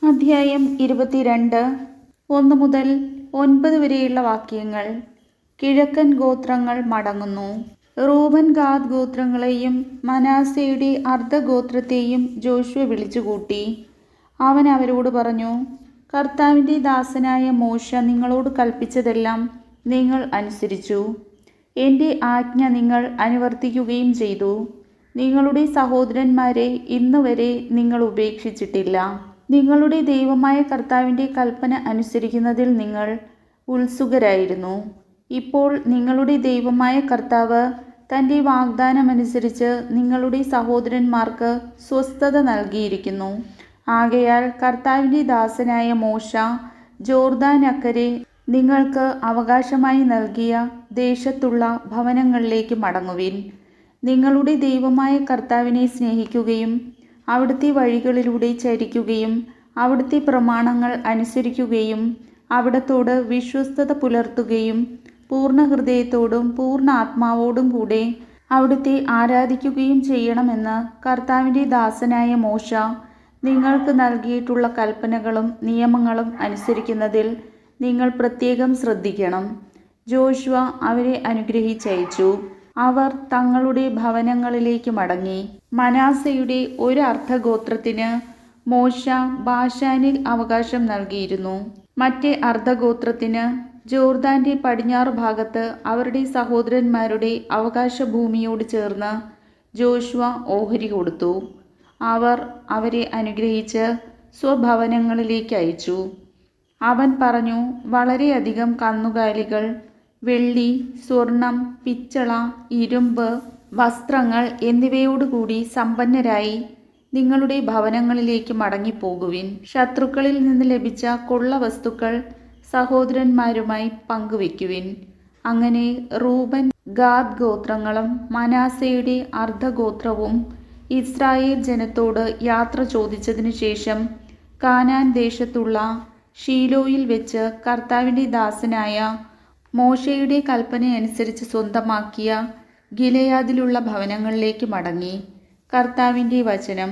അധ്യായം 22 1 മുതൽ 9 വരെയുള്ള വാക്യങ്ങൾ. കിഴക്കൻ ഗോത്രങ്ങൾ മടങ്ങുന്നു. റൂബൻ ഗാദ് ഗോത്രങ്ങളെയും മനാസയുടെ അർദ്ധഗോത്രത്തെയും ജോഷുവ വിളിച്ചുകൂട്ടി. അവൻ അവരോട് പറഞ്ഞു, കർത്താവിൻ്റെ ദാസനായ മോശ നിങ്ങളോട് കൽപ്പിച്ചതെല്ലാം നിങ്ങൾ അനുസരിച്ചു. എൻ്റെ ആജ്ഞ നിങ്ങൾ അനുവർത്തിക്കുകയും ചെയ്തു. നിങ്ങളുടെ സഹോദരന്മാരെ ഇന്നുവരെ നിങ്ങൾ ഉപേക്ഷിച്ചിട്ടില്ല. നിങ്ങളുടെ ദൈവമായ കർത്താവിൻ്റെ കൽപ്പന അനുസരിക്കുന്നതിൽ നിങ്ങൾ ഉത്സുകരായിരുന്നു. ഇപ്പോൾ നിങ്ങളുടെ ദൈവമായ കർത്താവ് തൻ്റെ വാഗ്ദാനമനുസരിച്ച് നിങ്ങളുടെ സഹോദരന്മാർക്ക് സ്വസ്ഥത നൽകിയിരിക്കുന്നു. ആകയാൽ കർത്താവിൻ്റെ ദാസനായ മോശ ജോർദാൻ അക്കരെ നിങ്ങൾക്ക് അവകാശമായി നൽകിയ ദേശത്തുള്ള ഭവനങ്ങളിലേക്ക് മടങ്ങുവിൻ. നിങ്ങളുടെ ദൈവമായ കർത്താവിനെ സ്നേഹിക്കുകയും അവിടുത്തെ വഴികളിലൂടെ ചരിക്കുകയും അവിടുത്തെ പ്രമാണങ്ങൾ അനുസരിക്കുകയും അവിടത്തോട് വിശ്വസ്തത പുലർത്തുകയും പൂർണ്ണ ഹൃദയത്തോടും പൂർണ്ണ ആത്മാവോടും കൂടെ അവിടുത്തെ ആരാധിക്കുകയും ചെയ്യണമെന്ന് കർത്താവിൻ്റെ ദാസനായ മോശ നിങ്ങൾക്ക് നൽകിയിട്ടുള്ള കൽപ്പനകളും നിയമങ്ങളും അനുസരിക്കുന്നതിൽ നിങ്ങൾ പ്രത്യേകം ശ്രദ്ധിക്കണം. ജോഷുവ അവരെ അനുഗ്രഹിച്ചയച്ചു. അവർ തങ്ങളുടെ ഭവനങ്ങളിലേക്ക് മടങ്ങി. മനാസയുടെ ഒരു അർദ്ധഗോത്രത്തിന് മോശ ബാശാനിൽ അവകാശം നൽകിയിരുന്നു. മറ്റേ അർദ്ധഗോത്രത്തിന് ജോർദാന്റെ പടിഞ്ഞാറ് ഭാഗത്ത് അവരുടെ സഹോദരന്മാരുടെ അവകാശ ഭൂമിയോട് ചേർന്ന് ജോഷുവ ഓഹരി കൊടുത്തു. അവർ അവരെ അനുഗ്രഹിച്ച് സ്വഭവനങ്ങളിലേക്ക് അയച്ചു. അവൻ പറഞ്ഞു, വളരെയധികം കന്നുകാലികൾ, വെള്ളി, സ്വർണം, പിച്ചള, ഇരുമ്പ്, വസ്ത്രങ്ങൾ എന്നിവയോടുകൂടി സമ്പന്നരായി നിങ്ങളുടെ ഭവനങ്ങളിലേക്ക് മടങ്ങിപ്പോകുവിൻ. ശത്രുക്കളിൽ നിന്ന് ലഭിച്ച കൊള്ള വസ്തുക്കൾ സഹോദരന്മാരുമായി പങ്കുവെക്കുവിൻ. അങ്ങനെ റൂബൻ ഗാദ് ഗോത്രങ്ങളും മനാസയുടെ അർദ്ധഗോത്രവും ഇസ്രായേൽ ജനത്തോട് യാത്ര ചോദിച്ചതിനു ശേഷം കാനാൻ ദേശത്തുള്ള ഷീലോയിൽ വെച്ച് കർത്താവിൻ്റെ ദാസനായ മോശയുടെ കൽപ്പനയനുസരിച്ച് സ്വന്തമാക്കിയ ഗിലെയാദിലുള്ള ഭവനങ്ങളിലേക്ക് മടങ്ങി. കർത്താവിൻ്റെ വചനം.